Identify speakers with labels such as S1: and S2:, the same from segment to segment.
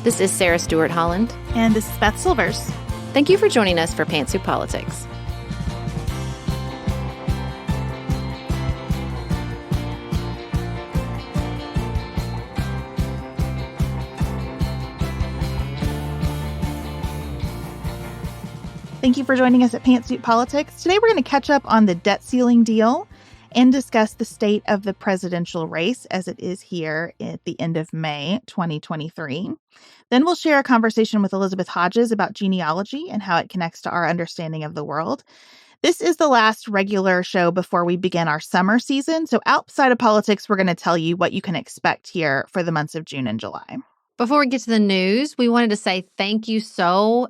S1: This is Sarah Stewart Holland.
S2: And this is Beth Silvers.
S1: Thank you for joining us for Pantsuit Politics.
S2: Thank you for joining us at Pantsuit Politics. Today we're going to catch up on the debt ceiling deal and discuss the state of the presidential race as it is here at the end of May 2023. Then we'll share a conversation with Elizabeth Hodges about genealogy and how it connects to our understanding of the world. This is the last regular show before we begin our summer season. So outside of politics, we're going to tell you what you can expect here for the months of June and July.
S1: Before we get to the news, we wanted to say thank you so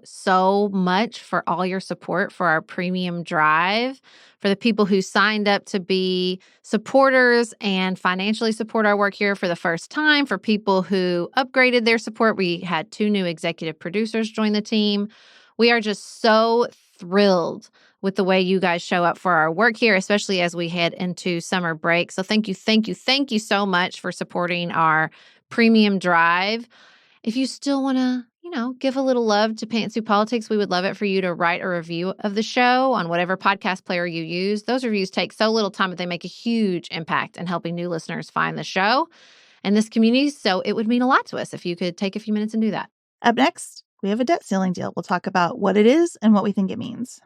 S1: much for all your support for our premium drive, for the people who signed up to be supporters and financially support our work here for the first time, for people who upgraded their support. We had 2 new executive producers join the team. We are just so thrilled with the way you guys show up for our work here, especially as we head into summer break. So thank you so much for supporting our premium drive. If you still want to, give a little love to Pantsuit Politics, we would love it for you to write a review of the show on whatever podcast player you use. Those reviews take so little time, but they make a huge impact in helping new listeners find the show and this community. So it would mean a lot to us if you could take a few minutes and do that.
S2: Up next, we have a debt ceiling deal. We'll talk about what it is and what we think it means.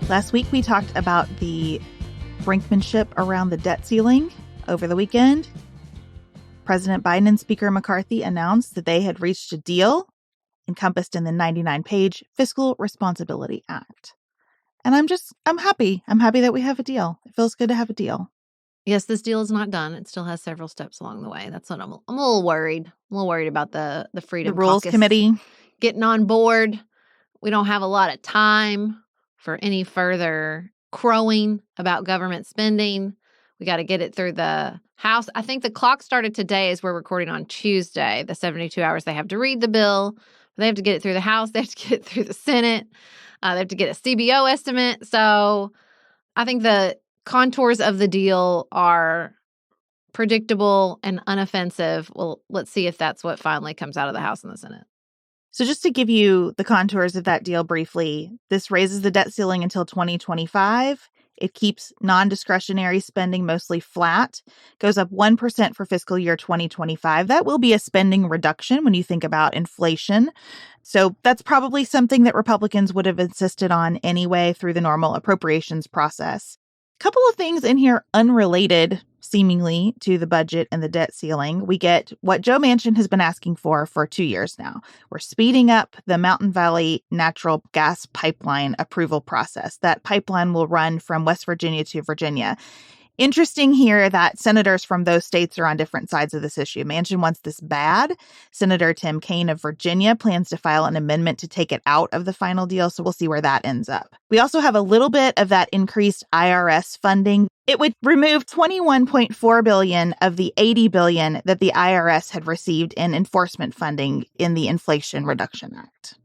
S2: Last week, we talked about the brinkmanship around the debt ceiling. Over the weekend, President Biden and Speaker McCarthy announced that they had reached a deal encompassed in the 99-page Fiscal Responsibility Act. And I'm happy. I'm happy that we have a deal. It feels good to have a deal.
S1: Yes, this deal is not done. It still has several steps along the way. That's what I'm a little worried. I'm a little worried about the Freedom
S2: Rules
S1: Caucus
S2: Committee
S1: getting on board. We don't have a lot of time for any further crowing about government spending. We got to get it through the House. I think the clock started today as we're recording on Tuesday, the 72 hours they have to read the bill. They have to get it through the House. They have to get it through the Senate. They have to get a CBO estimate. So I think the contours of the deal are predictable and unoffensive. Well, let's see if that's what finally comes out of the House and the Senate.
S2: So just to give you the contours of that deal briefly, this raises the debt ceiling until 2025. It keeps non-discretionary spending mostly flat, goes up 1% for fiscal year 2025. That will be a spending reduction when you think about inflation. So that's probably something that Republicans would have insisted on anyway through the normal appropriations process. A couple of things in here unrelated, seemingly, to the budget and the debt ceiling. We get what Joe Manchin has been asking for 2 years now. We're speeding up the Mountain Valley natural gas pipeline approval process. That pipeline will run from West Virginia to Virginia. Interesting here that senators from those states are on different sides of this issue. Manchin wants this bad. Senator Tim Kaine of Virginia plans to file an amendment to take it out of the final deal, so we'll see where that ends up. We also have a little bit of that increased IRS funding. It would remove $21.4 billion of the $80 billion that the IRS had received in enforcement funding in the Inflation Reduction Act.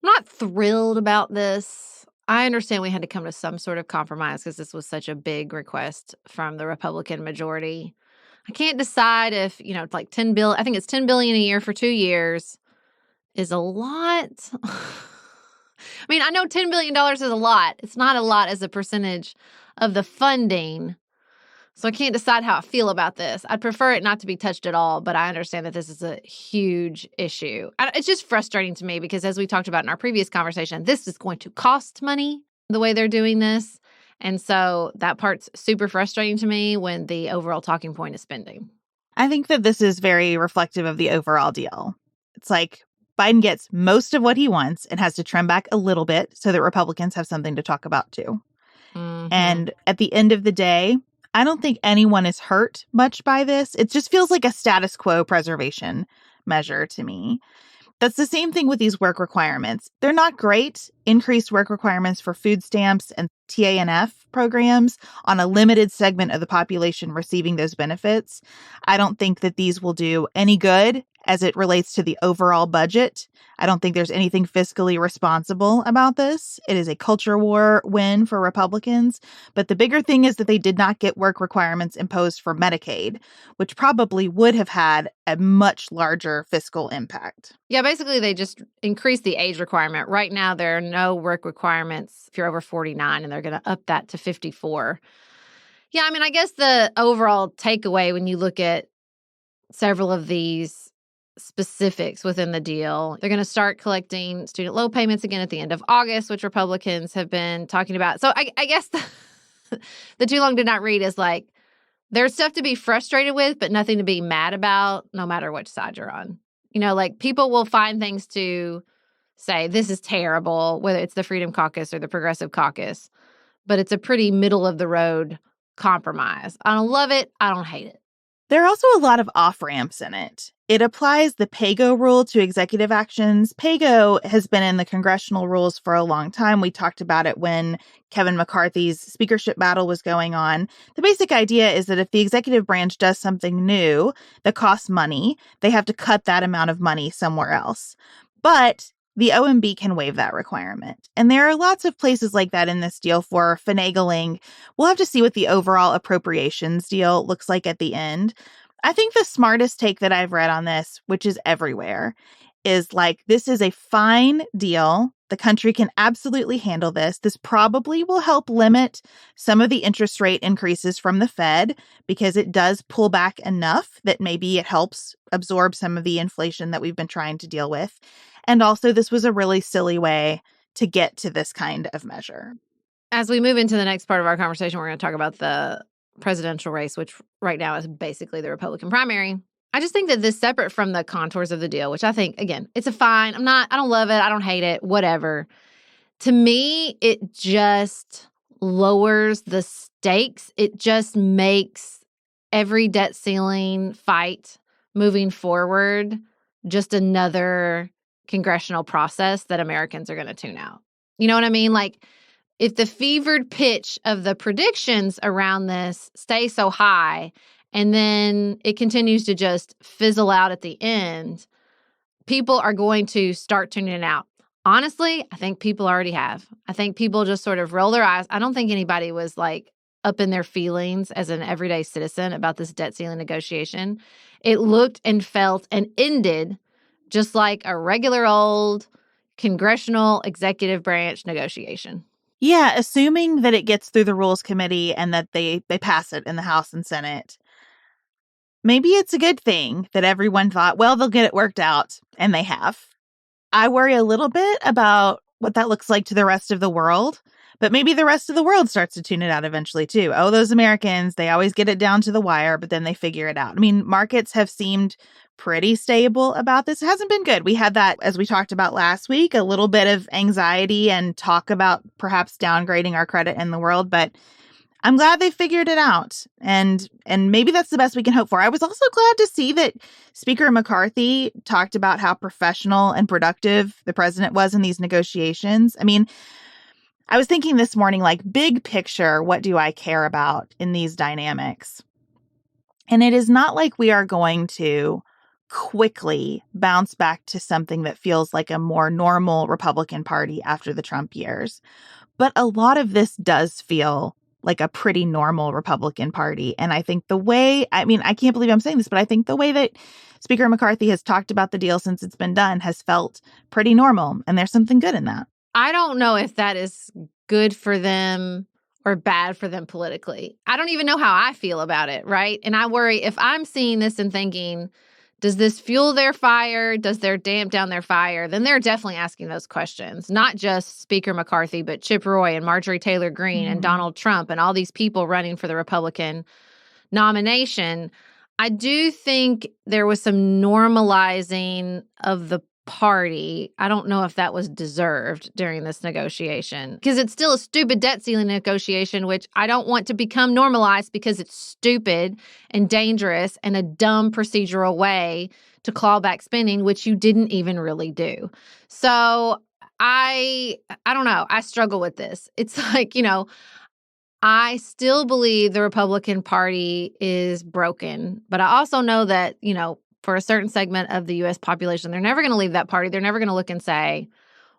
S1: I'm not thrilled about this. I understand we had to come to some sort of compromise because this was such a big request from the Republican majority. I can't decide if, it's like $10 billion. I think it's $10 billion a year for 2 years is a lot. I mean, I know $10 billion is a lot. It's not a lot as a percentage of the funding. So I can't decide how I feel about this. I'd prefer it not to be touched at all, but I understand that this is a huge issue. It's just frustrating to me because as we talked about in our previous conversation, this is going to cost money the way they're doing this. And so that part's super frustrating to me when the overall talking point is spending.
S2: I think that this is very reflective of the overall deal. It's like Biden gets most of what he wants and has to trim back a little bit so that Republicans have something to talk about too. Mm-hmm. And at the end of the day, I don't think anyone is hurt much by this. It just feels like a status quo preservation measure to me. That's the same thing with these work requirements. They're not great. Increased work requirements for food stamps and TANF programs on a limited segment of the population receiving those benefits. I don't think that these will do any good as it relates to the overall budget. I don't think there's anything fiscally responsible about this. It is a culture war win for Republicans. But the bigger thing is that they did not get work requirements imposed for Medicaid, which probably would have had a much larger fiscal impact.
S1: Yeah, basically they just increased the age requirement. Right now, there are no work requirements if you're over 49, and they're going to up that to 54. Yeah, I mean, I guess the overall takeaway when you look at several of these specifics within the deal, they're going to start collecting student loan payments again at the end of August, which Republicans have been talking about. So I guess the too long did not read is like, there's stuff to be frustrated with, but nothing to be mad about, no matter which side you're on. You know, like people will find things to say, this is terrible, whether it's the Freedom Caucus or the Progressive Caucus, but it's a pretty middle of the road compromise. I don't love it. I don't hate it.
S2: There are also a lot of off-ramps in it. It applies the PAYGO rule to executive actions. PAYGO has been in the congressional rules for a long time. We talked about it when Kevin McCarthy's speakership battle was going on. The basic idea is that if the executive branch does something new that costs money, they have to cut that amount of money somewhere else. But the OMB can waive that requirement. And there are lots of places like that in this deal for finagling. We'll have to see what the overall appropriations deal looks like at the end. I think the smartest take that I've read on this, which is everywhere, is like, this is a fine deal. The country can absolutely handle this. This probably will help limit some of the interest rate increases from the Fed because it does pull back enough that maybe it helps absorb some of the inflation that we've been trying to deal with. And also, this was a really silly way to get to this kind of measure.
S1: As we move into the next part of our conversation, we're going to talk about the presidential race, which right now is basically the Republican primary. I just think that this, separate from the contours of the deal, which I think, again, it's a fine. I don't love it. I don't hate it, whatever. To me, it just lowers the stakes. It just makes every debt ceiling fight moving forward just another congressional process that Americans are going to tune out. You know what I mean? Like, if the fevered pitch of the predictions around this stays so high and then it continues to just fizzle out at the end, people are going to start tuning it out. Honestly, I think people already have. I think people just sort of roll their eyes. I don't think anybody was like up in their feelings as an everyday citizen about this debt ceiling negotiation. It looked and felt and ended just like a regular old congressional executive branch negotiation.
S2: Yeah, assuming that it gets through the Rules Committee and that they pass it in the House and Senate. Maybe it's a good thing that everyone thought, well, they'll get it worked out, and they have. I worry a little bit about what that looks like to the rest of the world, but maybe the rest of the world starts to tune it out eventually, too. Oh, those Americans, they always get it down to the wire, but then they figure it out. I mean, markets have seemed pretty stable about this. It hasn't been good. We had that, as we talked about last week, a little bit of anxiety and talk about perhaps downgrading our credit in the world, but I'm glad they figured it out. And maybe that's the best we can hope for. I was also glad to see that Speaker McCarthy talked about how professional and productive the president was in these negotiations. I mean, I was thinking this morning, like, big picture, what do I care about in these dynamics? And it is not like we are going to quickly bounce back to something that feels like a more normal Republican Party after the Trump years. But a lot of this does feel like a pretty normal Republican Party. And I think I can't believe I'm saying this, but I think the way that Speaker McCarthy has talked about the deal since it's been done has felt pretty normal. And there's something good in that.
S1: I don't know if that is good for them or bad for them politically. I don't even know how I feel about it, right? And I worry if I'm seeing this and thinking, does this fuel their fire? Does there damp down their fire? Then they're definitely asking those questions. Not just Speaker McCarthy, but Chip Roy and Marjorie Taylor Greene and Donald Trump and all these people running for the Republican nomination. I do think there was some normalizing of the party. I don't know if that was deserved during this negotiation because it's still a stupid debt ceiling negotiation, which I don't want to become normalized because it's stupid and dangerous and a dumb procedural way to claw back spending, which you didn't even really do. So I don't know. I struggle with this. It's like, I still believe the Republican Party is broken, but I also know that, for a certain segment of the U.S. population. They're never going to leave that party. They're never going to look and say,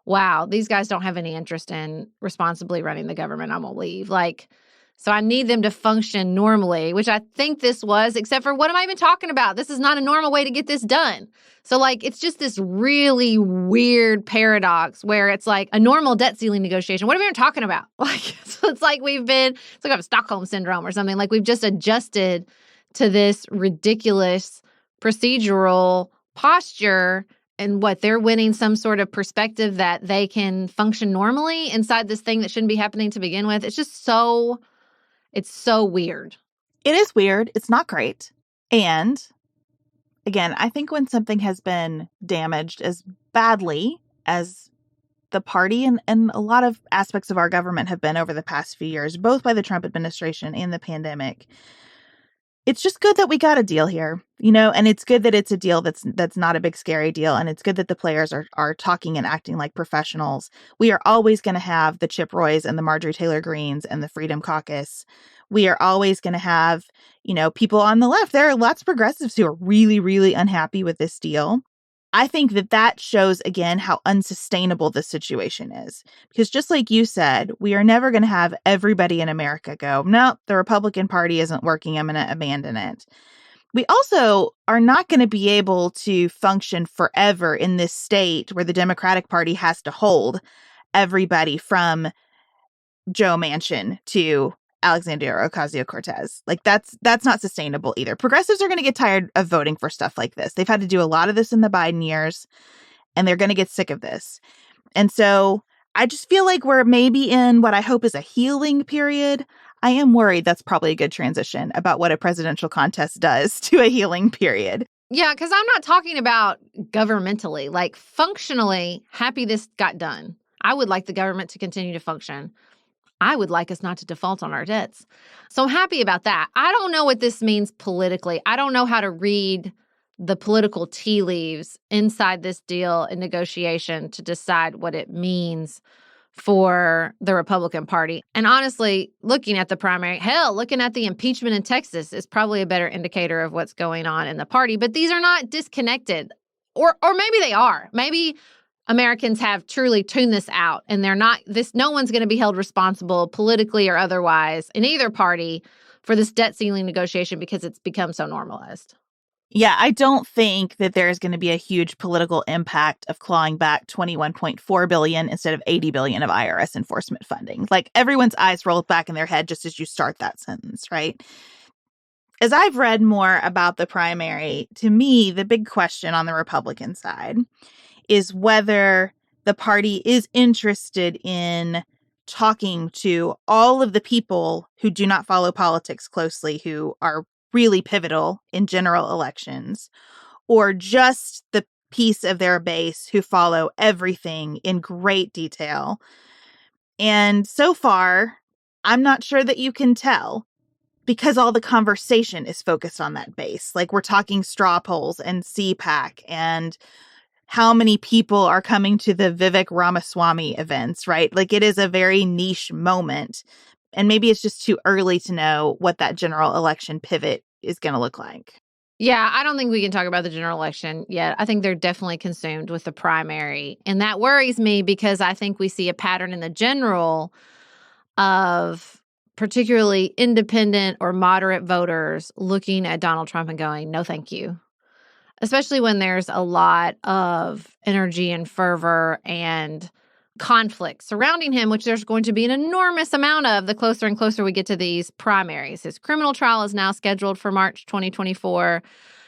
S1: wow, these guys don't have any interest in responsibly running the government. I'm going to leave. So I need them to function normally, which I think this was, except for what am I even talking about? This is not a normal way to get this done. So it's just this really weird paradox where it's like a normal debt ceiling negotiation. What are we even talking about? So it's like it's like a Stockholm syndrome or something. We've just adjusted to this ridiculous procedural posture. And they're winning some sort of perspective that they can function normally inside this thing that shouldn't be happening to begin with. It's just it's so weird.
S2: It is weird. It's not great. And again, I think when something has been damaged as badly as the party and a lot of aspects of our government have been over the past few years, both by the Trump administration and the pandemic, it's just good that we got a deal here, and it's good that it's a deal that's not a big scary deal. And it's good that the players are talking and acting like professionals. We are always going to have the Chip Roys and the Marjorie Taylor Greenes and the Freedom Caucus. We are always going to have, people on the left. There are lots of progressives who are really, really unhappy with this deal. I think that shows, again, how unsustainable this situation is. Because just like you said, we are never going to have everybody in America go, no, the Republican Party isn't working. I'm going to abandon it. We also are not going to be able to function forever in this state where the Democratic Party has to hold everybody from Joe Manchin to Alexandria Ocasio-Cortez. That's not sustainable either. Progressives are going to get tired of voting for stuff like this. They've had to do a lot of this in the Biden years, and they're going to get sick of this. And so I just feel like we're maybe in what I hope is a healing period. I am worried that's probably a good transition about what a presidential contest does to a healing period.
S1: Yeah, because I'm not talking about governmentally. Functionally, happy this got done. I would like the government to continue to function. I would like us not to default on our debts. So I'm happy about that. I don't know what this means politically. I don't know how to read the political tea leaves inside this deal and negotiation to decide what it means for the Republican Party. And honestly, looking at the primary, looking at the impeachment in Texas is probably a better indicator of what's going on in the party. But these are not disconnected. Or maybe they are. Maybe Americans have truly tuned this out and no one's going to be held responsible politically or otherwise in either party for this debt ceiling negotiation because it's become so normalized.
S2: Yeah, I don't think that there is going to be a huge political impact of clawing back $21.4 billion instead of $80 billion of IRS enforcement funding. Everyone's eyes roll back in their head just as you start that sentence, right? As I've read more about the primary, to me, the big question on the Republican side is whether the party is interested in talking to all of the people who do not follow politics closely, who are really pivotal in general elections, or just the piece of their base who follow everything in great detail. And so far, I'm not sure that you can tell because all the conversation is focused on that base. We're talking straw polls and CPAC and how many people are coming to the Vivek Ramaswamy events, right? It is a very niche moment. And maybe it's just too early to know what that general election pivot is going to look like.
S1: Yeah, I don't think we can talk about the general election yet. I think they're definitely consumed with the primary. And that worries me because I think we see a pattern in the general of particularly independent or moderate voters looking at Donald Trump and going, no, thank you. Especially when there's a lot of energy and fervor and conflict surrounding him, which there's going to be an enormous amount of the closer and closer we get to these primaries. His criminal trial is now scheduled for March 2024.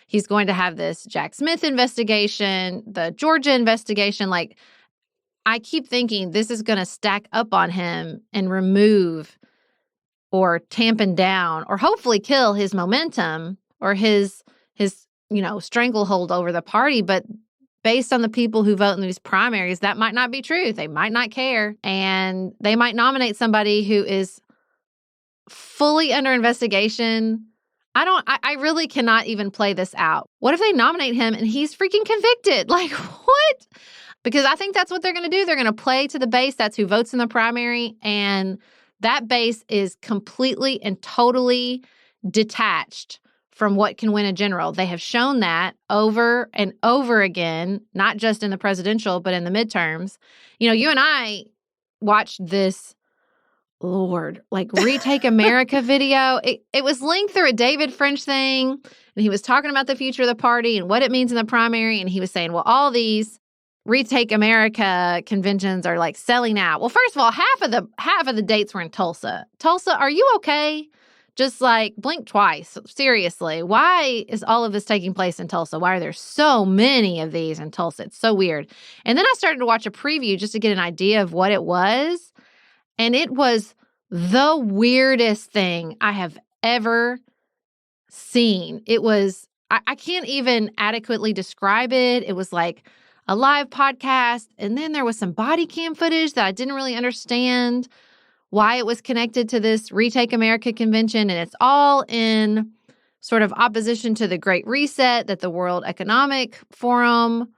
S1: He's going to have this Jack Smith investigation, the Georgia investigation. I keep thinking this is going to stack up on him and remove or tampen down or hopefully kill his momentum or his stranglehold over the party. But based on the people who vote in these primaries, that might not be true. They might not care. And they might nominate somebody who is fully under investigation. I really cannot even play this out. What if they nominate him and he's freaking convicted? What? Because I think that's what they're going to do. They're going to play to the base. That's who votes in the primary. And that base is completely and totally detached from what can win a general. They have shown that over and over again, not just in the presidential, but in the midterms. You know, you and I watched this, Lord, like Retake America video. It was linked through a David French thing, and he was talking about the future of the party and what it means in the primary. And he was saying, well, all these Retake America conventions are like selling out. Well, first of all, half of the dates were in Tulsa. Tulsa, are you okay? Just like blink twice. Seriously, why is all of this taking place in Tulsa? Why are there so many of these in Tulsa? It's so weird. And then I started to watch a preview just to get an idea of what it was. And it was the weirdest thing I have ever seen. It was, I can't even adequately describe it. It was like a live podcast. And then there was some body cam footage that I didn't really understand why it was connected to this Retake America convention. And it's all in sort of opposition to the Great Reset that the World Economic Forum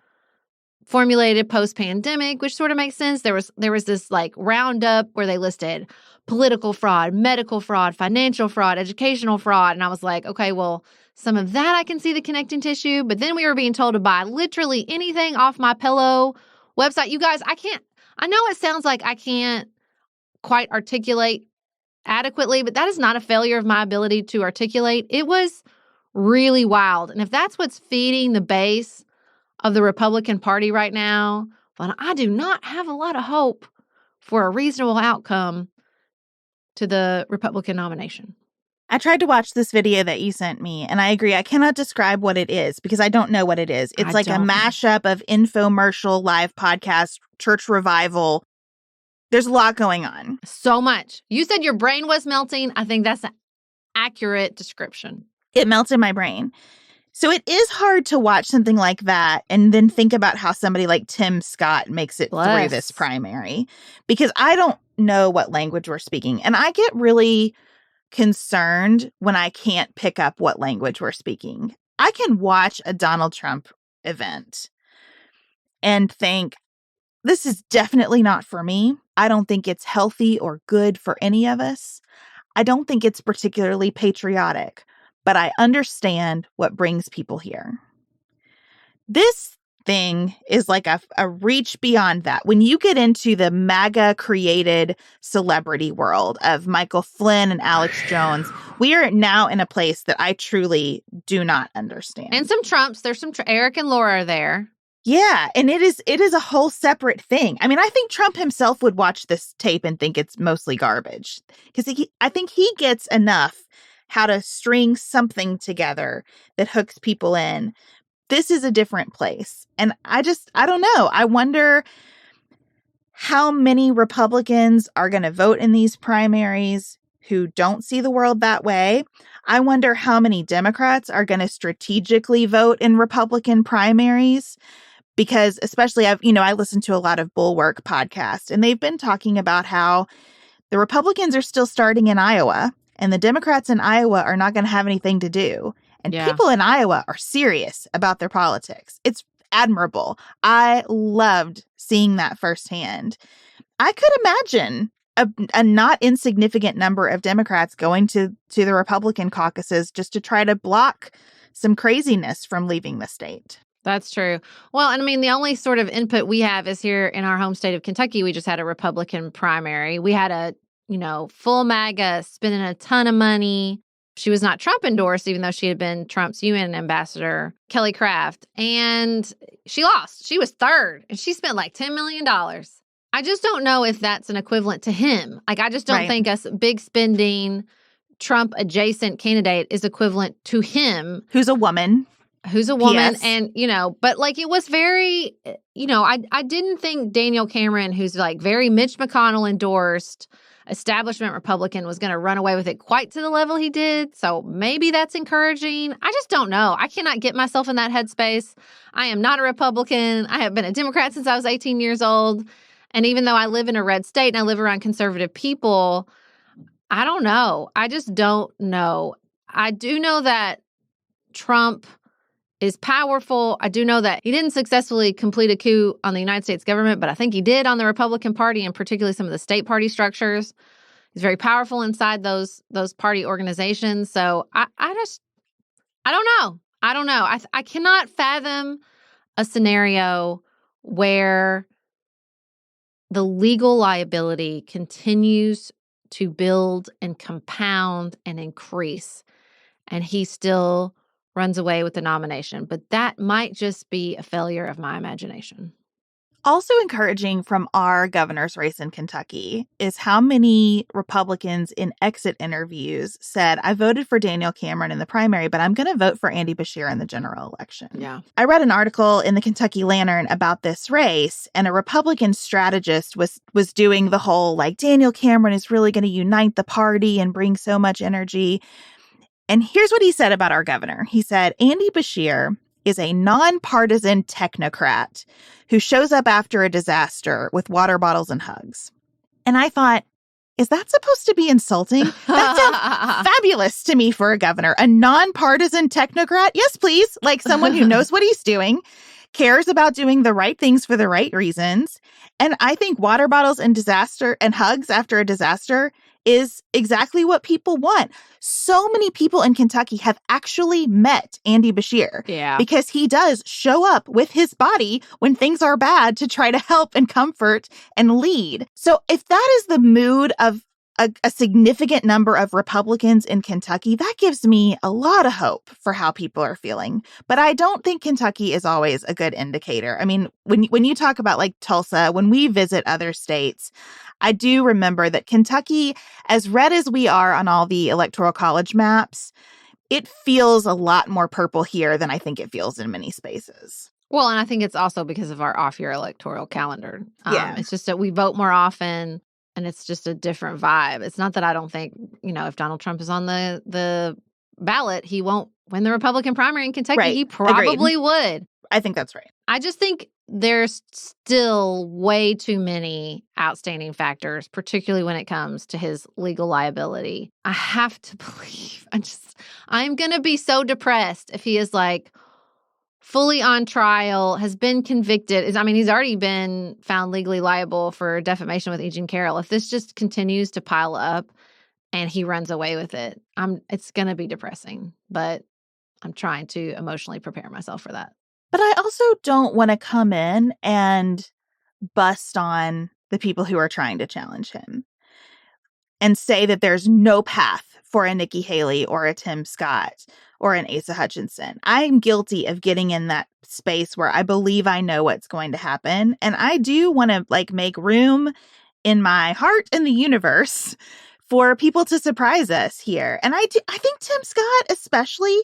S1: formulated post-pandemic, which sort of makes sense. There was this like roundup where they listed political fraud, medical fraud, financial fraud, educational fraud. And I was like, okay, well, some of that I can see the connecting tissue. But then we were being told to buy literally anything off My Pillow website. You guys, I know it sounds like I can't quite articulate adequately, but that is not a failure of my ability to articulate. It was really wild. And if that's what's feeding the base of the Republican Party right now, well, I do not have a lot of hope for a reasonable outcome to the Republican nomination.
S2: I tried to watch this video that you sent me, and I agree. I cannot describe what it is because I don't know what it is. It's like a mashup of infomercial, live podcast, church revival. There's a lot going on.
S1: So much. You said your brain was melting. I think that's an accurate description.
S2: It melted my brain. So it is hard to watch something like that and then think about how somebody like Tim Scott makes it through this primary, because I don't know what language we're speaking. And I get really concerned when I can't pick up what language we're speaking. I can watch a Donald Trump event and think, this is definitely not for me. I don't think it's healthy or good for any of us. I don't think it's particularly patriotic, but I understand what brings people here. This thing is like a reach beyond that. When you get into the MAGA-created celebrity world of Michael Flynn and Alex Jones, we are now in a place that I truly do not understand.
S1: And some Trumps. There's some Eric and Laura are there.
S2: Yeah, and it is a whole separate thing. I mean, I think Trump himself would watch this tape and think it's mostly garbage, because I think he gets enough how to string something together that hooks people in. This is a different place. And I don't know. I wonder how many Republicans are going to vote in these primaries who don't see the world that way. I wonder how many Democrats are going to strategically vote in Republican primaries. Because especially I listen to a lot of Bulwark podcasts, and they've been talking about how the Republicans are still starting in Iowa, and the Democrats in Iowa are not going to have anything to do. And people in Iowa are serious about their politics. It's admirable. I loved seeing that firsthand. I could imagine a not insignificant number of Democrats going to the Republican caucuses just to try to block some craziness from leaving the state.
S1: That's true. Well, and I mean, the only sort of input we have is here in our home state of Kentucky. We just had a Republican primary. We had a, full MAGA spending a ton of money. She was not Trump endorsed, even though she had been Trump's UN ambassador, Kelly Craft. And she lost. She was third, and she spent like $10 million. I just don't know if that's an equivalent to him. Like, I just don't think a big spending Trump adjacent candidate is equivalent to him.
S2: Who's a woman.
S1: Yes. And, but like it was very, I didn't think Daniel Cameron, who's like very Mitch McConnell endorsed establishment Republican, was going to run away with it quite to the level he did. So maybe that's encouraging. I just don't know. I cannot get myself in that headspace. I am not a Republican. I have been a Democrat since I was 18 years old. And even though I live in a red state and I live around conservative people, I don't know. I just don't know. I do know that Trump is powerful. I do know that he didn't successfully complete a coup on the United States government, but I think he did on the Republican Party, and particularly some of the state party structures. He's very powerful inside those party organizations. So I I don't know. I cannot fathom a scenario where the legal liability continues to build and compound and increase, and he still runs away with the nomination. But that might just be a failure of my imagination.
S2: Also encouraging from our governor's race in Kentucky is how many Republicans in exit interviews said, I voted for Daniel Cameron in the primary, but I'm going to vote for Andy Beshear in the general election.
S1: Yeah.
S2: I read an article in the Kentucky Lantern about this race, and a Republican strategist was doing the whole, like, Daniel Cameron is really going to unite the party and bring so much energy. And here's what he said about our governor. He said, Andy Beshear is a nonpartisan technocrat who shows up after a disaster with water bottles and hugs. And I thought, is that supposed to be insulting? That sounds fabulous to me for a governor. A nonpartisan technocrat? Yes, please. Like someone who knows what he's doing, cares about doing the right things for the right reasons. And I think water bottles and disaster and hugs after a disaster is exactly what people want. So many people in Kentucky have actually met Andy Beshear.
S1: Yeah.
S2: Because he does show up with his body when things are bad to try to help and comfort and lead. So if that is the mood of a significant number of Republicans in Kentucky, that gives me a lot of hope for how people are feeling. But I don't think Kentucky is always a good indicator. I mean, when you talk about like Tulsa, when we visit other states, I do remember that Kentucky, as red as we are on all the electoral college maps, it feels a lot more purple here than I think it feels in many spaces.
S1: Well, and I think it's also because of our off-year electoral calendar.
S2: Yeah.
S1: It's just that we vote more often, and it's just a different vibe. It's not that I don't think, if Donald Trump is on the ballot, he won't win the Republican primary in Kentucky.
S2: Right.
S1: He probably
S2: Agreed.
S1: would.
S2: I think that's right.
S1: I just think there's still way too many outstanding factors, particularly when it comes to his legal liability. I have to believe. I'm going to be so depressed if he is like fully on trial, has been convicted. He's already been found legally liable for defamation with E. Jean Carroll. If this just continues to pile up and he runs away with it, it's going to be depressing. But I'm trying to emotionally prepare myself for that.
S2: But I also don't want to come in and bust on the people who are trying to challenge him and say that there's no path for a Nikki Haley or a Tim Scott or an Asa Hutchinson. I'm guilty of getting in that space where I believe I know what's going to happen. And I do want to make room in my heart and the universe for people to surprise us here. And I think Tim Scott especially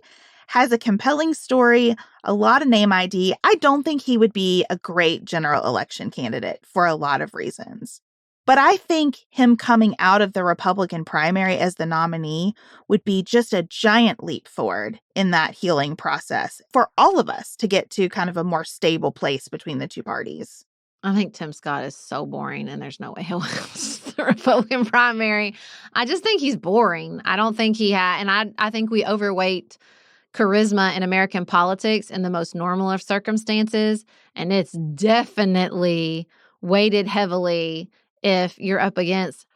S2: has a compelling story, a lot of name ID. I don't think he would be a great general election candidate for a lot of reasons. But I think him coming out of the Republican primary as the nominee would be just a giant leap forward in that healing process for all of us to get to kind of a more stable place between the two parties.
S1: I think Tim Scott is so boring, and there's no way he'll win the Republican primary. I just think he's boring. I don't think and I think we overweight charisma in American politics in the most normal of circumstances, and it's definitely weighted heavily if you're up against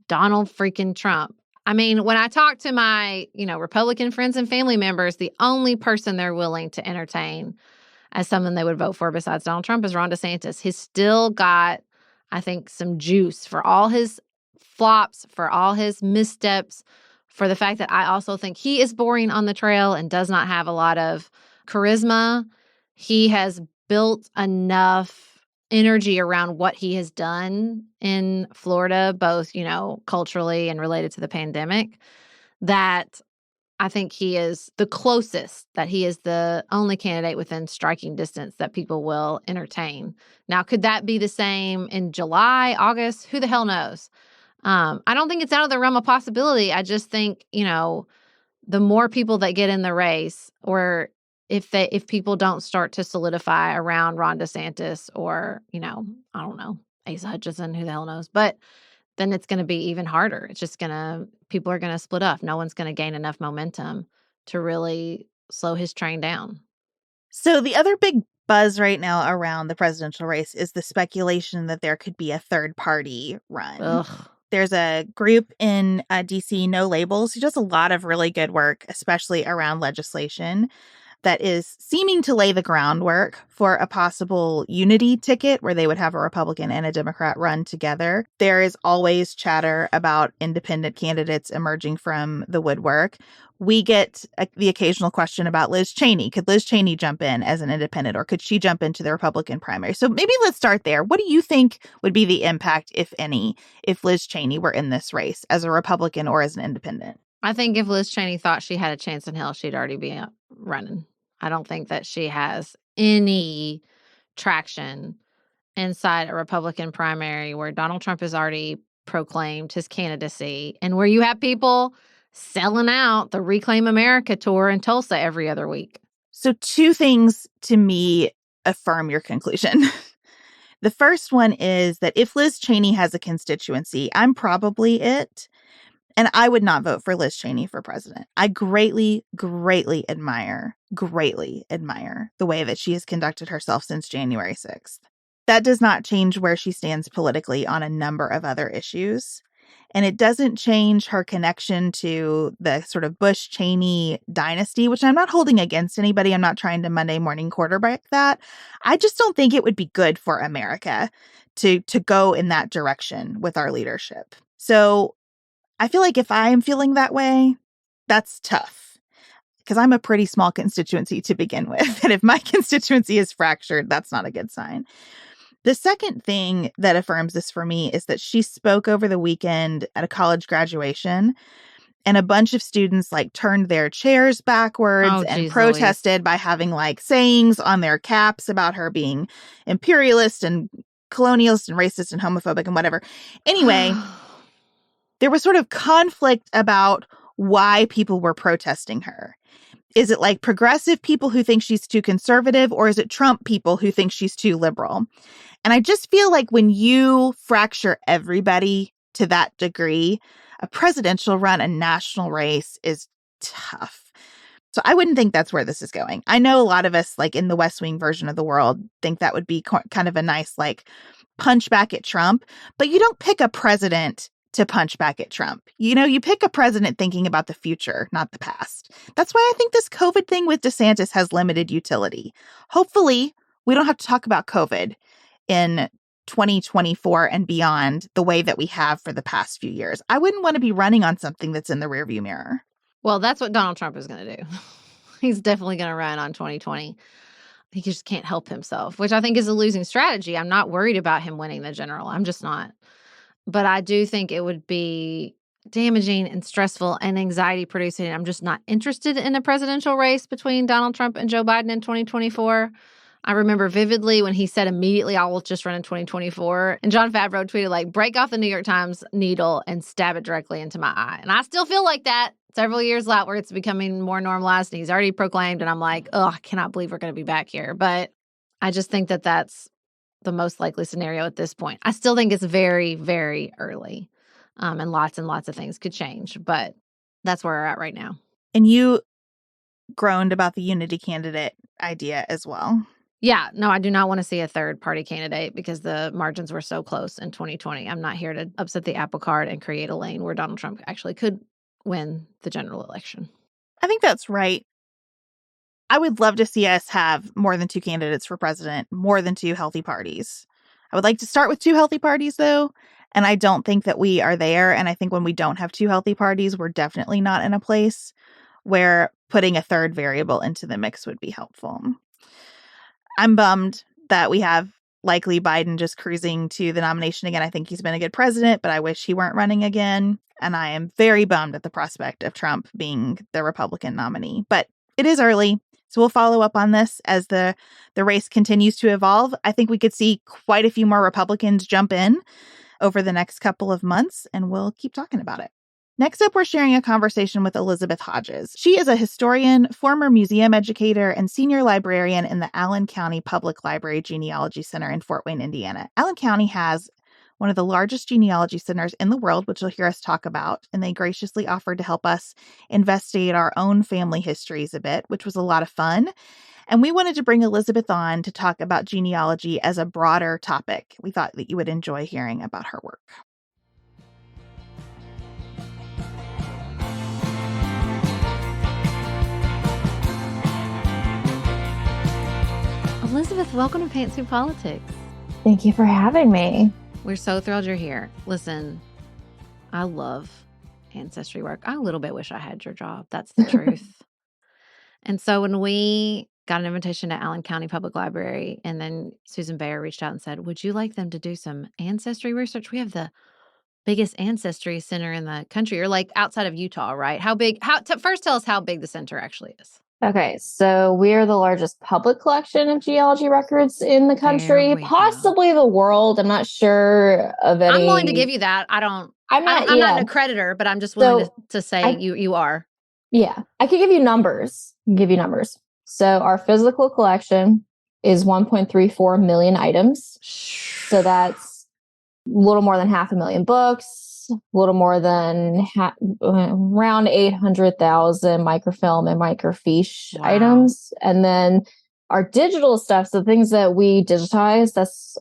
S1: Donald freaking Trump. When I talk to my, Republican friends and family members, the only person they're willing to entertain as someone they would vote for besides Donald Trump is Ron DeSantis. He's still got, I think, some juice for all his flops, for all his missteps, for the fact that I also think he is boring on the trail and does not have a lot of charisma. He has built enough energy around what he has done in Florida, both, culturally and related to the pandemic, that I think he is the closest, that he is the only candidate within striking distance that people will entertain. Now, could that be the same in July, August? Who the hell knows? I don't think it's out of the realm of possibility. I just think, the more people that get in the race, or if people don't start to solidify around Ron DeSantis or, I don't know, Asa Hutchinson, who the hell knows, but then it's going to be even harder. It's just people are going to split up. No one's going to gain enough momentum to really slow his train down.
S2: So the other big buzz right now around the presidential race is the speculation that there could be a third party run.
S1: Ugh.
S2: There's a group in DC, No Labels, who does a lot of really good work, especially around legislation, that is seeming to lay the groundwork for a possible unity ticket where they would have a Republican and a Democrat run together. There is always chatter about independent candidates emerging from the woodwork. We get the occasional question about Liz Cheney. Could Liz Cheney jump in as an independent, or could she jump into the Republican primary? So maybe let's start there. What do you think would be the impact, if any, if Liz Cheney were in this race as a Republican or as an independent?
S1: I think if Liz Cheney thought she had a chance in hell, she'd already be running. I don't think that she has any traction inside a Republican primary where Donald Trump has already proclaimed his candidacy and where you have people selling out the Reclaim America tour in Tulsa every other week.
S2: So 2 things to me affirm your conclusion. The first one is that if Liz Cheney has a constituency, I'm probably it. And I would not vote for Liz Cheney for president. I greatly admire the way that she has conducted herself since January 6th. That does not change where she stands politically on a number of other issues. And it doesn't change her connection to the sort of Bush-Cheney dynasty, which I'm not holding against anybody. I'm not trying to Monday morning quarterback that. I just don't think it would be good for America to go in that direction with our leadership. So I feel like if I am feeling that way, that's tough because I'm a pretty small constituency to begin with. And if my constituency is fractured, that's not a good sign. The second thing that affirms this for me is that she spoke over the weekend at a college graduation, and a bunch of students turned their chairs backwards and protested by having sayings on their caps about her being imperialist and colonialist and racist and homophobic and whatever. Anyway, there was sort of conflict about why people were protesting her. Is it progressive people who think she's too conservative, or is it Trump people who think she's too liberal? And I just feel like when you fracture everybody to that degree, a presidential run, a national race is tough. So I wouldn't think that's where this is going. I know a lot of us, in the West Wing version of the world, think that would be kind of a nice, punch back at Trump. But you don't pick a president to punch back at Trump. You pick a president thinking about the future, not the past. That's why I think this COVID thing with DeSantis has limited utility. Hopefully, we don't have to talk about COVID in 2024 and beyond the way that we have for the past few years. I wouldn't want to be running on something that's in the rearview mirror.
S1: Well, that's what Donald Trump is going to do. He's definitely going to run on 2020. He just can't help himself, which I think is a losing strategy. I'm not worried about him winning the general. I'm just not. But I do think it would be damaging and stressful and anxiety producing. I'm just not interested in a presidential race between Donald Trump and Joe Biden in 2024. I remember vividly when he said immediately, I will just run in 2024. And Jon Favreau tweeted, break off the New York Times needle and stab it directly into my eye. And I still feel like that several years out where it's becoming more normalized and he's already proclaimed. And I'm like, I cannot believe we're going to be back here. But I just think that that's the most likely scenario at this point. I still think it's very, very early. And lots of things could change. But that's where we're at right now.
S2: And you groaned about the unity candidate idea as well.
S1: Yeah, no, I do not want to see a third party candidate because the margins were so close in 2020. I'm not here to upset the apple cart and create a lane where Donald Trump actually could win the general election.
S2: I think that's right. I would love to see us have more than 2 candidates for president, more than 2 healthy parties. I would like to start with 2 healthy parties, though, and I don't think that we are there. And I think when we don't have 2 healthy parties, we're definitely not in a place where putting a third variable into the mix would be helpful. I'm bummed that we have likely Biden just cruising to the nomination again. I think he's been a good president, but I wish he weren't running again. And I am very bummed at the prospect of Trump being the Republican nominee. But it is early, so we'll follow up on this as the race continues to evolve. I think we could see quite a few more Republicans jump in over the next couple of months, and we'll keep talking about it. Next up, we're sharing a conversation with Elizabeth Hodges. She is a historian, former museum educator, and senior librarian in the Allen County Public Library Genealogy Center in Fort Wayne, Indiana. Allen County has one of the largest genealogy centers in the world, which you'll hear us talk about, and they graciously offered to help us investigate our own family histories a bit, which was a lot of fun. And we wanted to bring Elizabeth on to talk about genealogy as a broader topic. We thought that you would enjoy hearing about her work.
S1: Elizabeth, welcome to Pantsuit Politics.
S3: Thank you for having me.
S1: We're so thrilled you're here. Listen, I love ancestry work. I a little bit wish I had your job. That's the truth. And so when we got an invitation to Allen County Public Library, and then Susan Bayer reached out and said, would you like them to do some ancestry research? We have the biggest ancestry center in the country, or like outside of Utah, right? First tell us how big the center actually is.
S3: Okay, so we're the largest public collection of genealogy records in the country, possibly the world. I'm not sure of any.
S1: I'm willing to give you that. I'm not an accreditor, but I'm just willing to say you are.
S3: Yeah, I could give you numbers. So our physical collection is 1.34 million items. So that's a little more than 500,000 books, a little more than around 800,000 microfilm and microfiche items. And then our digital stuff, so things that we digitize, that's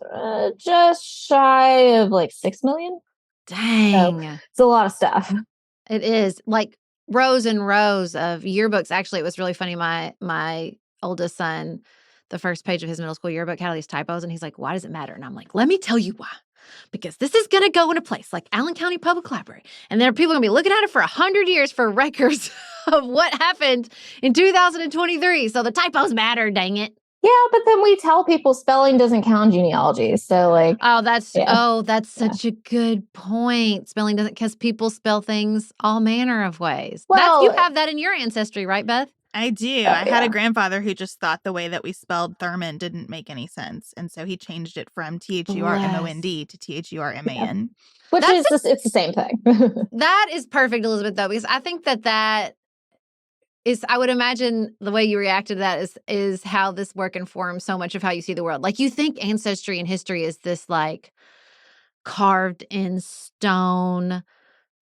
S3: just shy of like 6 million.
S1: Dang.
S3: So it's a lot of stuff.
S1: It is like rows and rows of yearbooks. Actually, it was really funny. My oldest son, the first page of his middle school yearbook had all these typos, and he's like, why does it matter? And I'm like, let me tell you why. Because this is going to go in a place like Allen County Public Library. And there are people going to be looking at it for 100 years for records of what happened in 2023. So the typos matter, dang it.
S3: Yeah, but then we tell people spelling doesn't count genealogy. So like,
S1: that's such a good point. Spelling doesn't, because people spell things all manner of ways.
S2: Well,
S1: you have that in your ancestry, right, Beth?
S2: I do. I had a grandfather who just thought the way that we spelled Thurmond didn't make any sense. And so he changed it from THURMOND to THURMAN.
S3: Which it's the same thing.
S1: That is perfect, Elizabeth, though, because I think that is, I would imagine the way you reacted to that is how this work informs so much of how you see the world. Like, you think ancestry and history is this like carved in stone,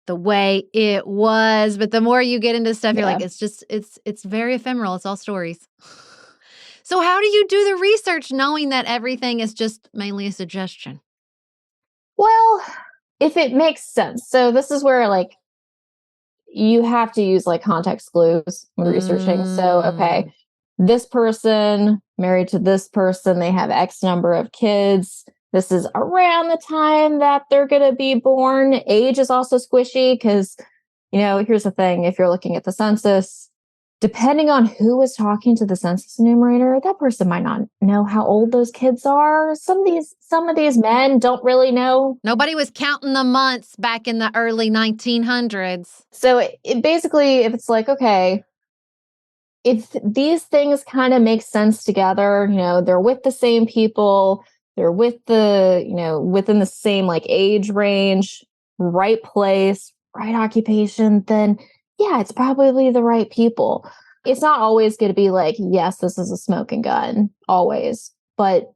S1: the way it was, but the more you get into stuff, you're like, it's very ephemeral. It's all stories. So how do you do the research knowing that everything is just mainly a suggestion?
S3: Well, if it makes sense. So this is where like you have to use like context clues when researching. So, okay, this person married to this person, they have X number of kids. This is around the time that they're going to be born. Age is also squishy because, here's the thing. If you're looking at the census, depending on who is talking to the census enumerator, that person might not know how old those kids are. Some of these men don't really know.
S1: Nobody was counting the months back in the early 1900s.
S3: So it basically, if it's like, okay, if these things kind of make sense together, they're with the same people, they're with within the same like age range, right place, right occupation, then yeah, it's probably the right people. It's not always going to be like, yes, this is a smoking gun, always. But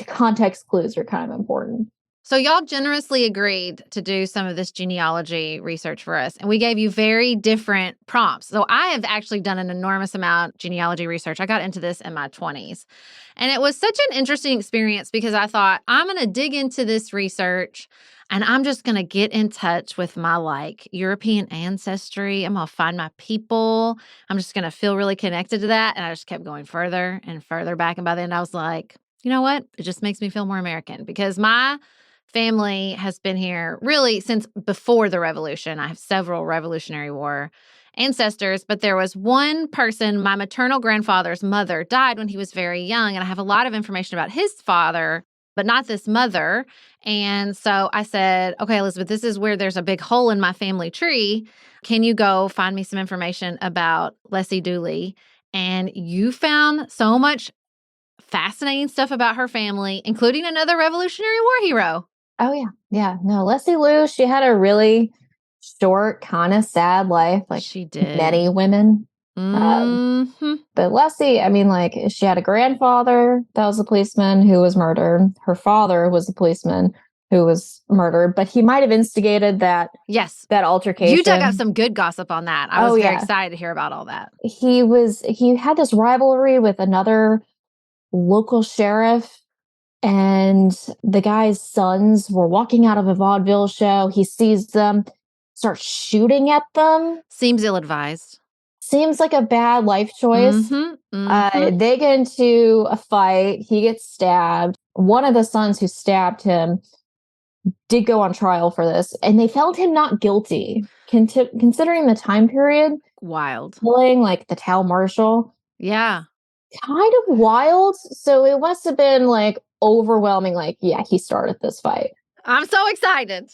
S3: context clues are kind of important.
S1: So y'all generously agreed to do some of this genealogy research for us, and we gave you very different prompts. So I have actually done an enormous amount of genealogy research. I got into this in my 20s, and it was such an interesting experience because I thought, I'm going to dig into this research, and I'm just going to get in touch with my like European ancestry. I'm going to find my people. I'm just going to feel really connected to that. And I just kept going further and further back. And by the end, I was like, you know what? It just makes me feel more American because my family has been here really since before the Revolution. I have several Revolutionary War ancestors, but there was one person, my maternal grandfather's mother died when he was very young, and I have a lot of information about his father, but not this mother. And so I said, okay, Elizabeth, this is where there's a big hole in my family tree. Can you go find me some information about Leslie Dooley? And you found so much fascinating stuff about her family, including another Revolutionary War hero.
S3: Oh, yeah. Yeah. No, Leslie Lou, she had a really short, kind of sad life, like
S1: she did.
S3: Many women. But Leslie, I mean, like, she had a grandfather that was a policeman who was murdered. Her father was a policeman who was murdered, but he might have instigated that.
S1: Yes.
S3: That altercation.
S1: You dug up some good gossip on that. I was very excited to hear about all that.
S3: He had this rivalry with another local sheriff, and the guy's sons were walking out of a vaudeville show. He sees them, starts shooting at them.
S1: Seems ill-advised.
S3: seems like a bad life choice. They get into a fight. He gets stabbed. One of the sons who stabbed him did go on trial for this, and they found him not guilty. Considering the time period,
S1: Wild.
S3: killing like the town marshal.
S1: Yeah.
S3: Kind of wild. So it must have been like overwhelming. Like, yeah, he started this fight.
S1: I'm so excited.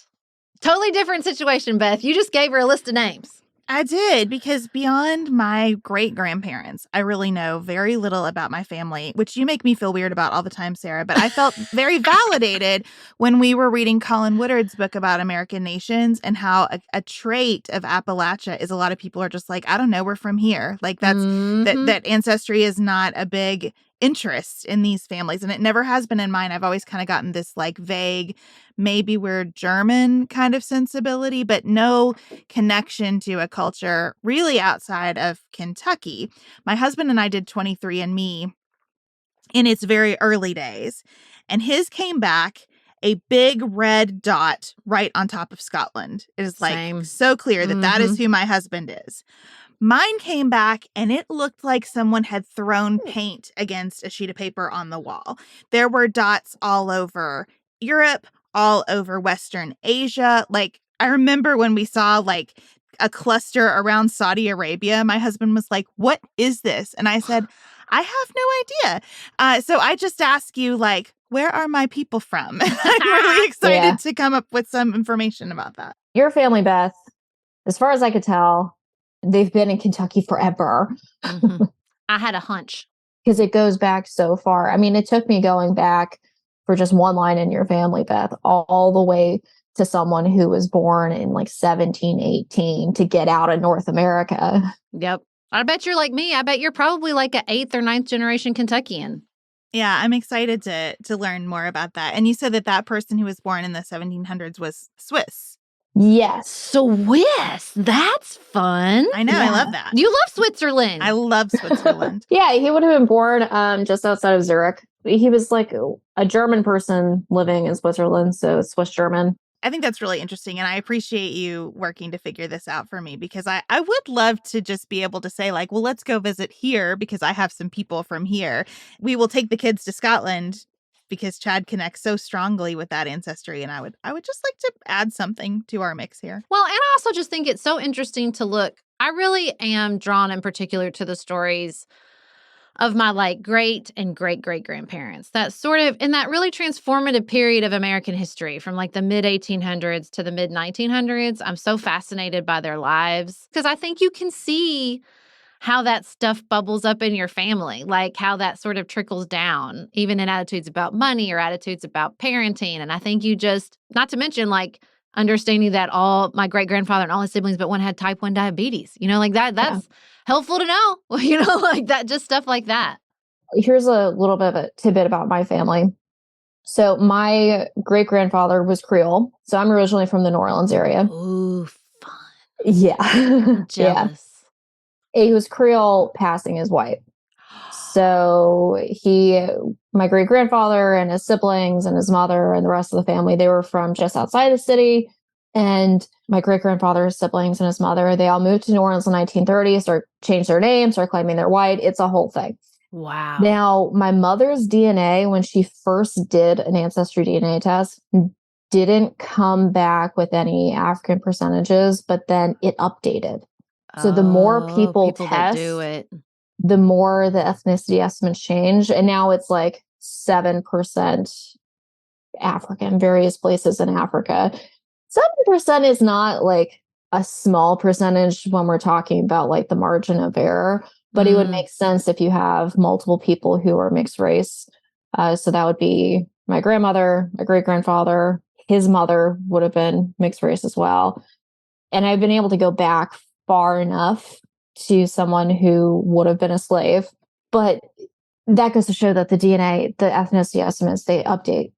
S1: Totally different situation, Beth. You just gave her a list of names.
S2: I did, because beyond my great-grandparents, I really know very little about my family, which you make me feel weird about all the time, Sarah. But I felt very validated when we were reading Colin Woodard's book about American nations and how a trait of Appalachia is a lot of people are just like, I don't know, we're from here. Like that ancestry is not a big interest in these families, and it never has been in mine. I've always kind of gotten this like vague, maybe we're German kind of sensibility, but no connection to a culture really outside of Kentucky. My husband and I did 23andMe in its very early days, and his came back a big red dot right on top of Scotland. It is like so clear that that is who my husband is. Mine came back and it looked like someone had thrown paint against a sheet of paper on the wall. There were dots all over Europe, all over Western Asia. Like, I remember when we saw like a cluster around Saudi Arabia, my husband was like, "What is this?" And I said, "I have no idea." So I just ask you, like, where are my people from? I'm really excited to come up with some information about that.
S3: Your family, Beth, as far as I could tell, they've been in Kentucky forever.
S1: I had a hunch.
S3: Because it goes back so far. I mean, it took me going back for just one line in your family, Beth, all the way to someone who was born in like 1718 to get out of North America.
S1: Yep. I bet you're like me. I bet you're probably like an 8th or 9th generation Kentuckian.
S2: Yeah, I'm excited to learn more about that. And you said that person who was born in the 1700s was Swiss.
S3: Yes.
S1: Swiss. That's fun.
S2: I know. Yeah. I love that.
S1: You love Switzerland.
S2: I love Switzerland.
S3: Yeah, he would have been born just outside of Zurich. He was like a German person living in Switzerland, so Swiss German.
S2: I think that's really interesting, and I appreciate you working to figure this out for me, because I would love to just be able to say, like, well, let's go visit here because I have some people from here. We will take the kids to Scotland because Chad connects so strongly with that ancestry, and I would just like to add something to our mix here.
S1: Well, and I also just think it's so interesting to look. I really am drawn in particular to the stories of my like great and great great grandparents. That sort of in that really transformative period of American history from like the mid 1800s to the mid 1900s. I'm so fascinated by their lives because I think you can see how that stuff bubbles up in your family, like how that sort of trickles down, even in attitudes about money or attitudes about parenting. And I think you just, not to mention like understanding that all my great grandfather and all his siblings but one had type 1 diabetes, you know, like that's helpful to know, you know, like that, just stuff like that.
S3: Here's a little bit of a tidbit about my family. So my great grandfather was Creole. So I'm originally from the New Orleans area.
S1: Ooh, fun.
S3: Yeah.
S1: I'm jealous.
S3: Yeah. He was Creole passing as white. So my great grandfather and his siblings and his mother and the rest of the family, they were from just outside the city. And my great grandfather's siblings and his mother, they all moved to New Orleans in the 1930s, changed their names, started claiming they're white. It's a whole thing.
S1: Wow.
S3: Now, my mother's DNA, when she first did an ancestry DNA test, didn't come back with any African percentages, but then it updated. So the more people test,
S1: do it,
S3: the more the ethnicity estimates change. And now it's like 7% African, various places in Africa. 7% is not like a small percentage when we're talking about like the margin of error, but it would make sense if you have multiple people who are mixed race. So that would be my grandmother, my great grandfather, his mother would have been mixed race as well. And I've been able to go back far enough to someone who would have been a slave. But that goes to show that the DNA, the ethnicity estimates, they update.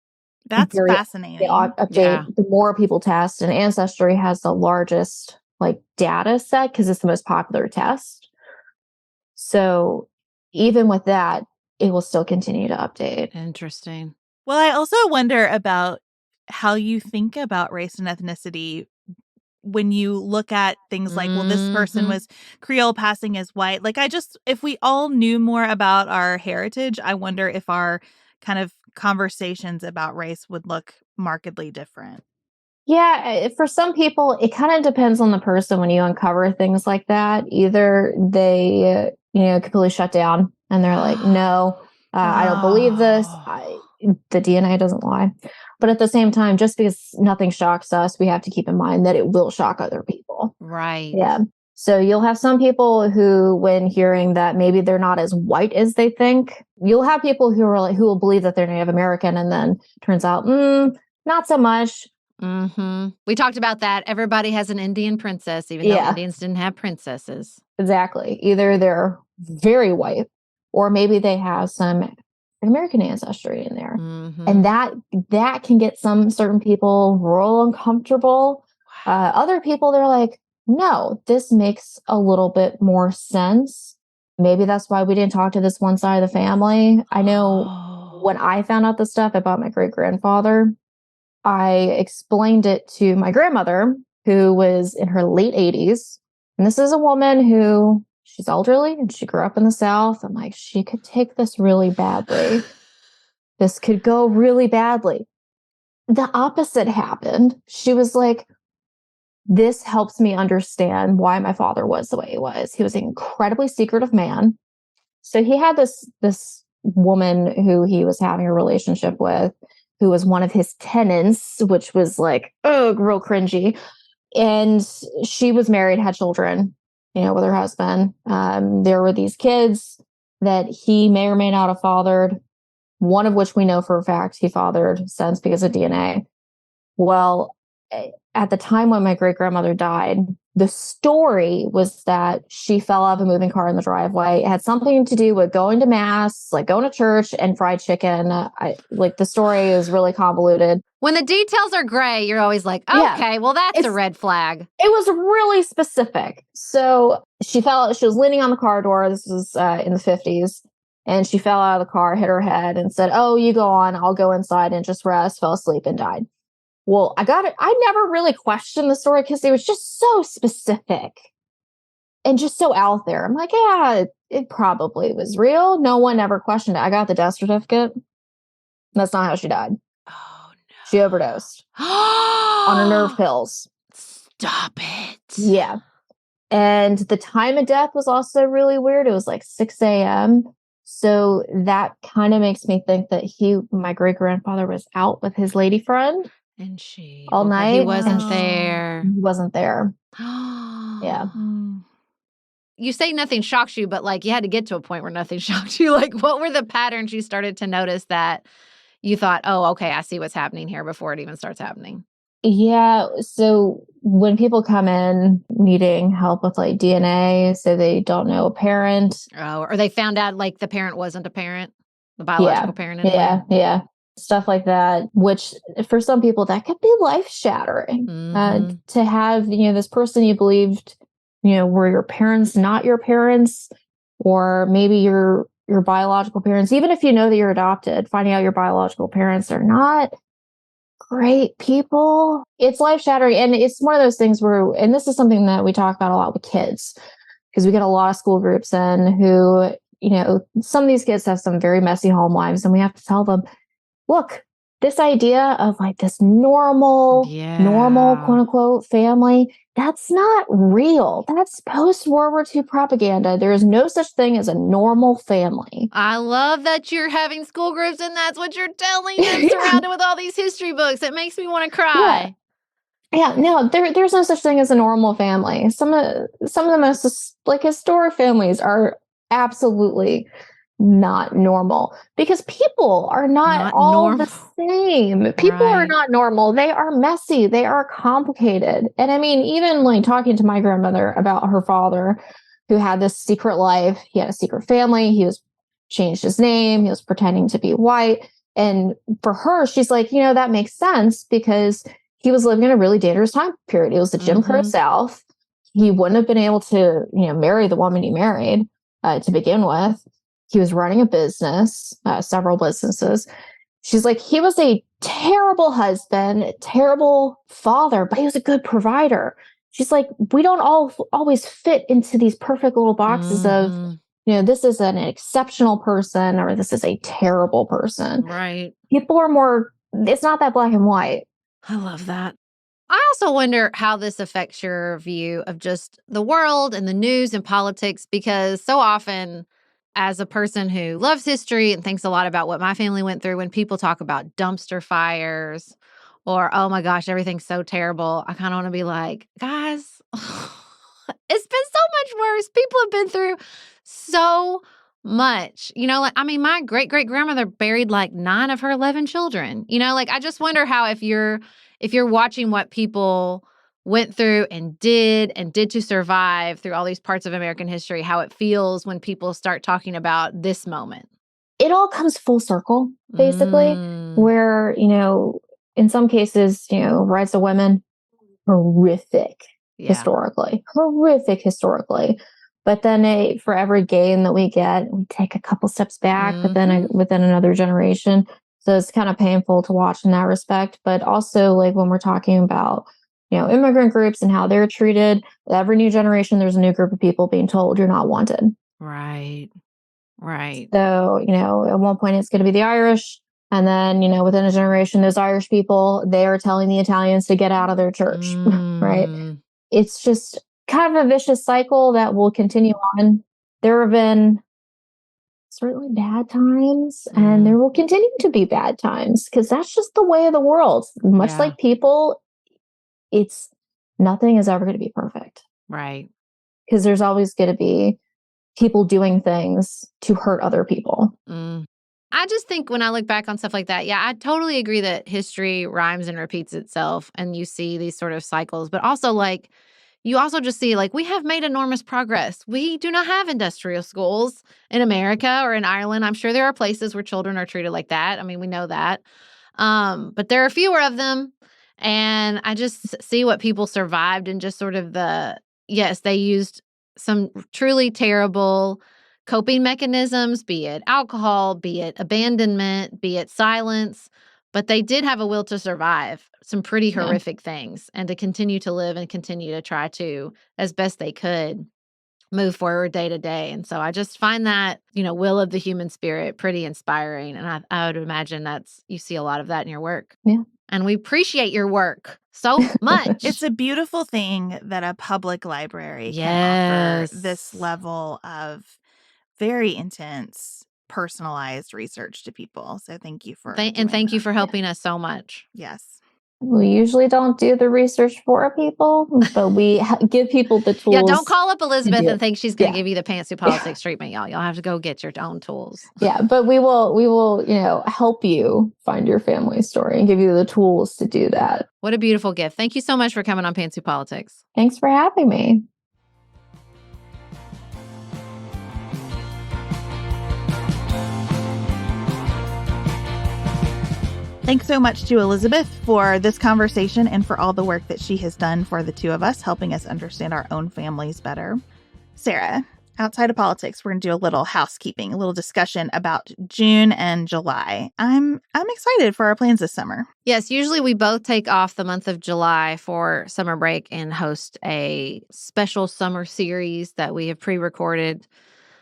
S2: That's fascinating.
S3: They update the more people test, and Ancestry has the largest like data set because it's the most popular test. So even with that, it will still continue to update.
S1: Interesting.
S2: Well, I also wonder about how you think about race and ethnicity when you look at things like, well, this person was Creole passing as white. Like, if we all knew more about our heritage, I wonder if our kind of conversations about race would look markedly different.
S3: Yeah, for some people, it kind of depends on the person when you uncover things like that. Either they, completely shut down and they're like, no, I don't believe this. The DNA doesn't lie. But at the same time, just because nothing shocks us, we have to keep in mind that it will shock other people.
S1: Right.
S3: Yeah. So you'll have some people who, when hearing that maybe they're not as white as they think, you'll have people who are like, who will believe that they're Native American, and then turns out, not so much.
S1: We talked about that. Everybody has an Indian princess, even though Indians didn't have princesses.
S3: Exactly. Either they're very white, or maybe they have some American ancestry in there. And that can get some certain people real uncomfortable. Other people, they're like, no, this makes a little bit more sense. Maybe that's why we didn't talk to this one side of the family. I know when I found out the stuff about my great-grandfather, I explained it to my grandmother, who was in her late 80s. And this is a woman who, she's elderly and she grew up in the South. I'm like, she could take this really badly. This could go really badly. The opposite happened. She was like, this helps me understand why my father was the way he was. He was an incredibly secretive man. So he had this woman who he was having a relationship with, who was one of his tenants, which was like, real cringy. And she was married, had children, with her husband. There were these kids that he may or may not have fathered, one of which we know for a fact he fathered since because of DNA. Well, at the time when my great-grandmother died, the story was that she fell out of a moving car in the driveway. It had something to do with going to mass, like going to church, and fried chicken. The story is really convoluted.
S1: When the details are gray, you're always like, okay, well, that's a red flag.
S3: It was really specific. So she was leaning on the car door. This was in the 50s. And she fell out of the car, hit her head, and said, oh, you go on. I'll go inside and just rest, fell asleep and died. Well, I never really questioned the story because it was just so specific and just so out there. I'm like, yeah, it probably was real. No one ever questioned it. I got the death certificate. That's not how she died.
S1: Oh, no.
S3: She overdosed on her nerve pills.
S1: Stop it.
S3: Yeah. And the time of death was also really weird. It was like 6 a.m. So that kind of makes me think that my great-grandfather was out with his lady friend.
S1: And she
S3: all night.
S1: He wasn't there.
S3: He wasn't there. Yeah.
S1: You say nothing shocks you, but like you had to get to a point where nothing shocked you. Like, what were the patterns you started to notice that you thought, oh, okay, I see what's happening here before it even starts happening?
S3: Yeah. So when people come in needing help with like DNA, so they don't know a parent.
S1: Oh, or they found out like the parent wasn't a parent, the biological parent.
S3: Yeah. Stuff like that, which for some people that could be life shattering. To have, this person you believed, were your parents not your parents, or maybe your biological parents, even if you know that you're adopted, finding out your biological parents are not great people. It's life shattering. And it's one of those things where, and this is something that we talk about a lot with kids, because we get a lot of school groups in who, some of these kids have some very messy home lives, and we have to tell them, look, this idea of like this normal quote unquote family, that's not real. That's post-World War II propaganda. There is no such thing as a normal family.
S1: I love that you're having school groups and that's what you're telling them, surrounded with all these history books. It makes me want to cry.
S3: Yeah, no, there's no such thing as a normal family. Some of the most like historic families are absolutely not normal, because people are not all normal. The same. People are not normal. They are messy. They are complicated. And I mean, even like talking to my grandmother about her father, who had this secret life, he had a secret family. He was changed his name. He was pretending to be white. And for her, she's like, that makes sense, because he was living in a really dangerous time period. It was the Jim Crow South. He wouldn't have been able to, marry the woman he married to begin with. He was running a business, several businesses. She's like, he was a terrible husband, terrible father, but he was a good provider. she's like, we don't always fit into these perfect little boxes of, this is an exceptional person or this is a terrible person.
S1: Right.
S3: People are more, it's not that black and white.
S1: I love that. I also wonder how this affects your view of just the world and the news and politics, because so often, as a person who loves history and thinks a lot about what my family went through, when people talk about dumpster fires or, oh my gosh, everything's so terrible, I kind of want to be like, guys, it's been so much worse. People have been through so much. My great-great-grandmother buried like 9 of her 11 children. I just wonder how if you're watching what people went through and did to survive through all these parts of American history, how it feels when people start talking about this moment.
S3: It all comes full circle, basically, where, in some cases, rights of women, horrific historically. But then for every gain that we get, we take a couple steps back, but then within another generation. So it's kind of painful to watch in that respect. But also, like when we're talking about, immigrant groups and how they're treated, every new generation, there's a new group of people being told you're not wanted.
S1: Right.
S3: So, at one point it's going to be the Irish. And then, within a generation, those Irish people, they are telling the Italians to get out of their church, right? It's just kind of a vicious cycle that will continue on. There have been certainly bad times, and there will continue to be bad times because that's just the way of the world. Much like people, nothing is ever going to be perfect.
S1: Right.
S3: Because there's always going to be people doing things to hurt other people.
S1: I just think when I look back on stuff like that, I totally agree that history rhymes and repeats itself, and you see these sort of cycles. But also, you also just see, we have made enormous progress. We do not have industrial schools in America or in Ireland. I'm sure there are places where children are treated like that. I mean, we know that. But there are fewer of them. And I just see what people survived and just sort of they used some truly terrible coping mechanisms, be it alcohol, be it abandonment, be it silence. But they did have a will to survive some pretty horrific things and to continue to live and continue to try to, as best they could, move forward day to day. And so I just find that, will of the human spirit pretty inspiring. And I would imagine you see a lot of that in your work.
S3: Yeah.
S1: And we appreciate your work so much.
S2: It's a beautiful thing that a public library can offer this level of very intense, personalized research to people. So thank you for
S1: thank you for helping us so much.
S2: Yes.
S3: We usually don't do the research for people, but we give people the tools.
S1: Yeah, don't call up Elizabeth and think she's going to give you the Pantsuit politics treatment, y'all. You'll have to go get your own tools.
S3: Yeah, but we will, help you find your family story and give you the tools to do that.
S1: What a beautiful gift. Thank you so much for coming on Pantsuit Politics.
S3: Thanks for having me.
S2: Thanks so much to Elizabeth for this conversation and for all the work that she has done for the two of us, helping us understand our own families better. Sarah, outside of politics, we're going to do a little housekeeping, a little discussion about June and July. I'm excited for our plans this summer.
S1: Yes, usually we both take off the month of July for summer break and host a special summer series that we have pre-recorded.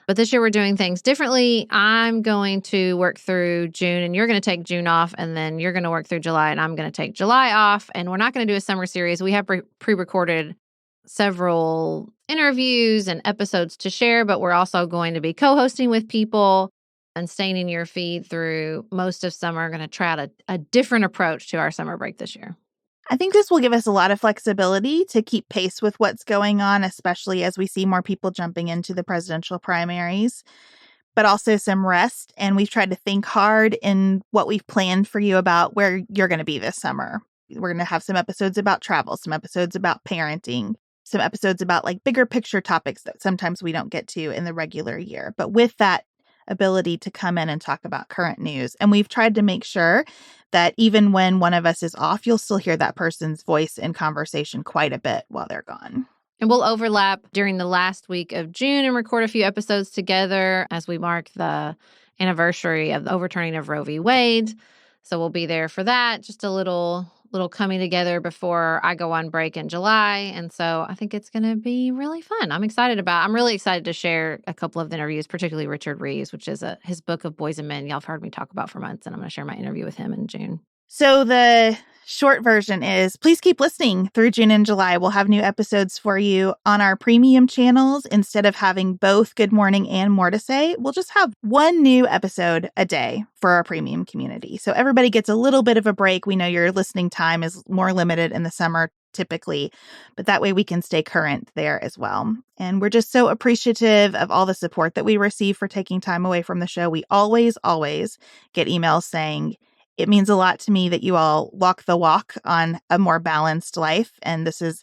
S1: But this year we're doing things differently. I'm going to work through June and you're going to take June off, and then you're going to work through July and I'm going to take July off. And we're not going to do a summer series. We have pre-recorded several interviews and episodes to share, but we're also going to be co-hosting with people and staying in your feed through most of summer. We're going to try out a different approach to our summer break this year.
S2: I think this will give us a lot of flexibility to keep pace with what's going on, especially as we see more people jumping into the presidential primaries, but also some rest. And we've tried to think hard in what we've planned for you about where you're going to be this summer. We're going to have some episodes about travel, some episodes about parenting, some episodes about bigger picture topics that sometimes we don't get to in the regular year. But with that ability to come in and talk about current news. And we've tried to make sure that even when one of us is off, you'll still hear that person's voice in conversation quite a bit while they're gone.
S1: And we'll overlap during the last week of June and record a few episodes together as we mark the anniversary of the overturning of Roe v. Wade. So we'll be there for that. Just a little coming together before I go on break in July. And so I think it's going to be really fun. I'm really excited to share a couple of the interviews, particularly Richard Reeves, which is his book of Boys and Men. Y'all have heard me talk about for months, and I'm going to share my interview with him in June.
S2: So the short version is, please keep listening through June and July. We'll have new episodes for you on our premium channels. Instead of having both Good Morning and More to Say, we'll just have one new episode a day for our premium community. So everybody gets a little bit of a break. We know your listening time is more limited in the summer typically, but that way we can stay current there as well. And we're just so appreciative of all the support that we receive for taking time away from the show. We always get emails saying, it means a lot to me that you all walk the walk on a more balanced life. And this is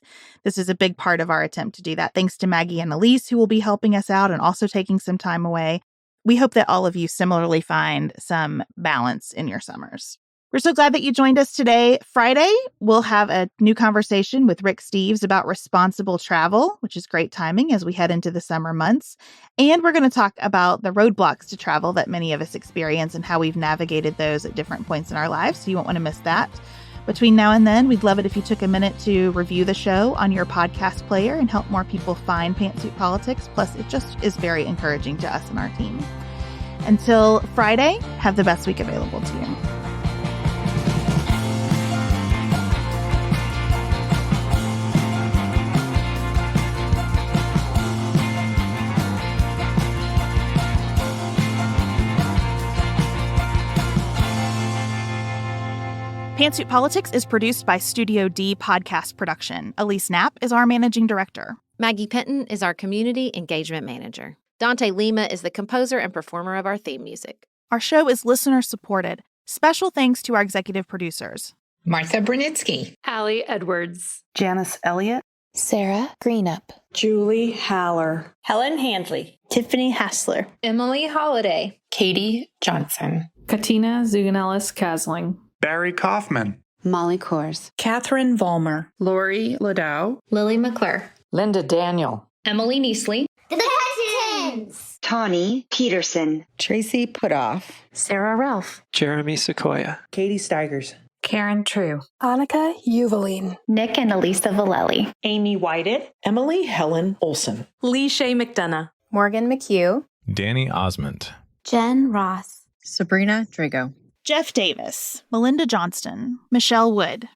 S2: a big part of our attempt to do that. Thanks to Maggie and Elise, who will be helping us out and also taking some time away. We hope that all of you similarly find some balance in your summers. We're so glad that you joined us today. Friday, we'll have a new conversation with Rick Steves about responsible travel, which is great timing as we head into the summer months. And we're going to talk about the roadblocks to travel that many of us experience and how we've navigated those at different points in our lives. So you won't want to miss that. Between now and then, we'd love it if you took a minute to review the show on your podcast player and help more people find Pantsuit Politics. Plus, it just is very encouraging to us and our team. Until Friday, have the best week available to you. Pantsuit Politics is produced by Studio D Podcast Production. Elise Knapp is our managing director.
S1: Maggie Penton is our community engagement manager. Dante Lima is the composer and performer of our theme music.
S2: Our show is listener supported. Special thanks to our executive producers:
S4: Martha Brunitsky,
S5: Allie Edwards,
S6: Janice Elliott,
S7: Sarah Greenup,
S8: Julie Haller,
S9: Helen Handley,
S7: Tiffany Hassler,
S9: Emily Holiday,
S4: Katie Johnson,
S5: Katina Zuganellis-Kasling,
S10: Barry Kaufman,
S6: Molly Kors,
S8: Catherine Vollmer,
S5: Lori Ladow,
S9: Lily McClure,
S4: Linda Daniel,
S9: Emily Neasley,
S11: The Hutchins,
S12: Tawny Peterson,
S6: Tracy Putoff,
S7: Sarah Ralph,
S13: Jeremy Sequoia,
S8: Katie Steigers,
S5: Karen True,
S14: Annika Uvaline,
S15: Nick and Elisa Vallely,
S8: Amy Whited,
S16: Emily Helen Olson,
S17: Lee Shea McDonough,
S18: Morgan McHugh,
S19: Danny Osmond,
S20: Jen Ross,
S21: Sabrina Drago,
S2: Jeff Davis, Melinda Johnston, Michelle Wood,